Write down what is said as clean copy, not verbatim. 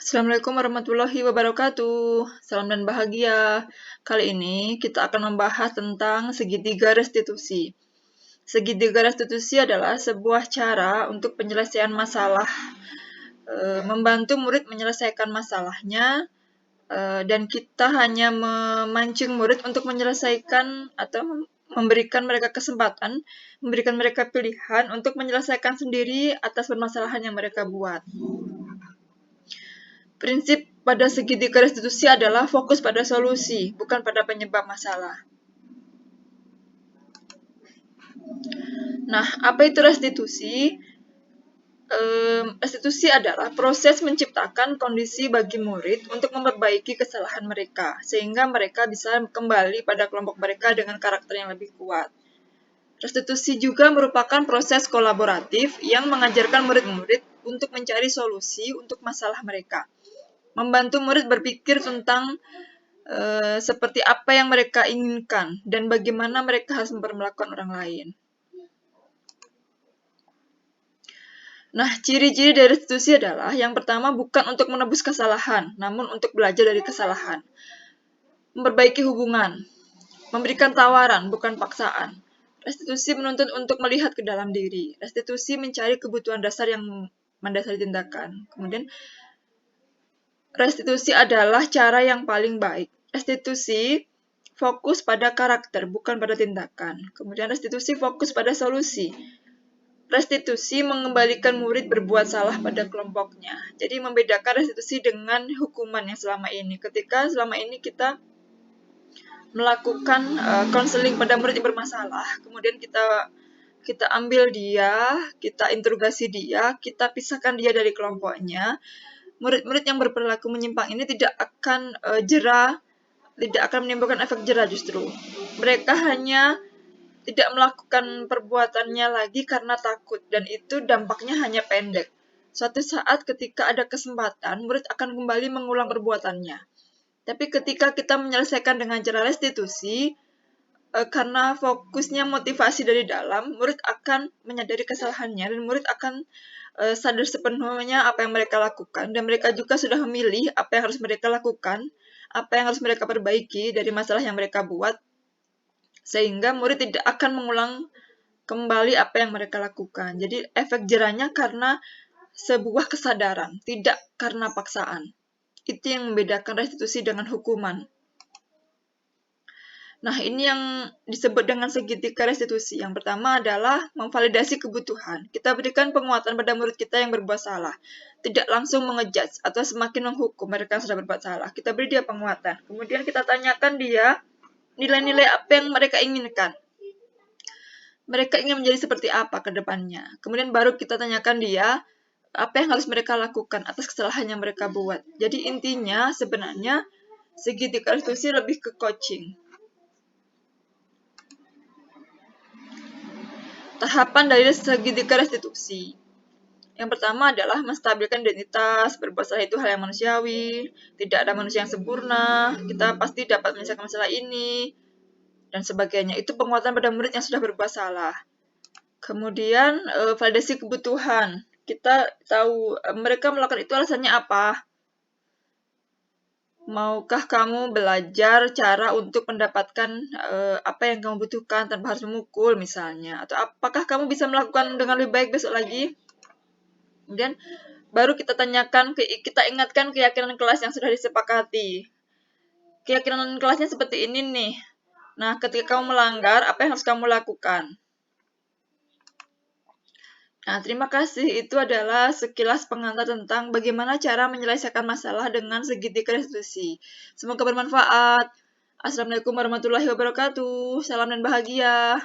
Assalamualaikum warahmatullahi wabarakatuh. Salam dan bahagia. Kali ini kita akan membahas tentang segitiga restitusi. Segitiga restitusi adalah sebuah cara untuk penyelesaian masalah, membantu murid menyelesaikan masalahnya, dan kita hanya memancing murid untuk menyelesaikan atau memberikan mereka kesempatan, memberikan mereka pilihan untuk menyelesaikan sendiri atas permasalahan yang mereka buat. Prinsip pada segitiga restitusi adalah fokus pada solusi, bukan pada penyebab masalah. Nah, apa itu restitusi? Restitusi adalah proses menciptakan kondisi bagi murid untuk memperbaiki kesalahan mereka, sehingga mereka bisa kembali pada kelompok mereka dengan karakter yang lebih kuat. Restitusi juga merupakan proses kolaboratif yang mengajarkan murid-murid untuk mencari solusi untuk masalah mereka. Membantu murid berpikir tentang seperti apa yang mereka inginkan dan bagaimana mereka harus memperlakukan orang lain. Nah, ciri-ciri dari restitusi adalah yang pertama bukan untuk menebus kesalahan, namun untuk belajar dari kesalahan. Memperbaiki hubungan, memberikan tawaran, bukan paksaan. Restitusi menuntut untuk melihat ke dalam diri. Restitusi mencari kebutuhan dasar yang mendasari tindakan. Kemudian, restitusi adalah cara yang paling baik. Restitusi fokus pada karakter, bukan pada tindakan. Kemudian restitusi fokus pada solusi. Restitusi mengembalikan murid berbuat salah pada kelompoknya. Jadi membedakan restitusi dengan hukuman yang selama ini. Ketika selama ini kita melakukan konseling pada murid yang bermasalah, kemudian kita ambil dia, kita interogasi dia, kita pisahkan dia dari kelompoknya. Murid-murid yang berperilaku menyimpang ini tidak akan jera, tidak akan menimbulkan efek jera justru. Mereka hanya tidak melakukan perbuatannya lagi karena takut, dan itu dampaknya hanya pendek. Suatu saat ketika ada kesempatan, murid akan kembali mengulang perbuatannya. Tapi ketika kita menyelesaikan dengan cara restitusi, karena fokusnya motivasi dari dalam, murid akan menyadari kesalahannya, dan murid akan sadar sepenuhnya apa yang mereka lakukan, dan mereka juga sudah memilih apa yang harus mereka lakukan, apa yang harus mereka perbaiki dari masalah yang mereka buat, sehingga murid tidak akan mengulang kembali apa yang mereka lakukan. Jadi efek jerahnya karena sebuah kesadaran, tidak karena paksaan. Itu yang membedakan restitusi dengan hukuman. Nah, ini yang disebut dengan segitiga restitusi. Yang pertama adalah memvalidasi kebutuhan. Kita berikan penguatan pada murid kita yang berbuat salah. Tidak langsung mengejudge atau semakin menghukum mereka yang sudah berbuat salah. Kita beri dia penguatan. Kemudian kita tanyakan dia nilai-nilai apa yang mereka inginkan. Mereka ingin menjadi seperti apa ke depannya. Kemudian baru kita tanyakan dia apa yang harus mereka lakukan atas kesalahan yang mereka buat. Jadi intinya sebenarnya segitiga restitusi lebih ke coaching. Tahapan dari segitiga restitusi. Yang pertama adalah menstabilkan identitas, berbuat salah itu hal yang manusiawi, tidak ada manusia yang sempurna, kita pasti dapat menyelesaikan masalah ini, dan sebagainya. Itu penguatan pada murid yang sudah berbuat salah. Kemudian validasi kebutuhan. Kita tahu mereka melakukan itu alasannya apa. Maukah kamu belajar cara untuk mendapatkan apa yang kamu butuhkan tanpa harus memukul misalnya? Atau apakah kamu bisa melakukan dengan lebih baik besok lagi? Kemudian baru kita tanyakan, kita ingatkan keyakinan kelas yang sudah disepakati. Keyakinan kelasnya seperti ini nih. Nah, ketika kamu melanggar, apa yang harus kamu lakukan? Nah, terima kasih. Itu adalah sekilas pengantar tentang bagaimana cara menyelesaikan masalah dengan segitiga restitusi. Semoga bermanfaat. Assalamualaikum warahmatullahi wabarakatuh. Salam dan bahagia.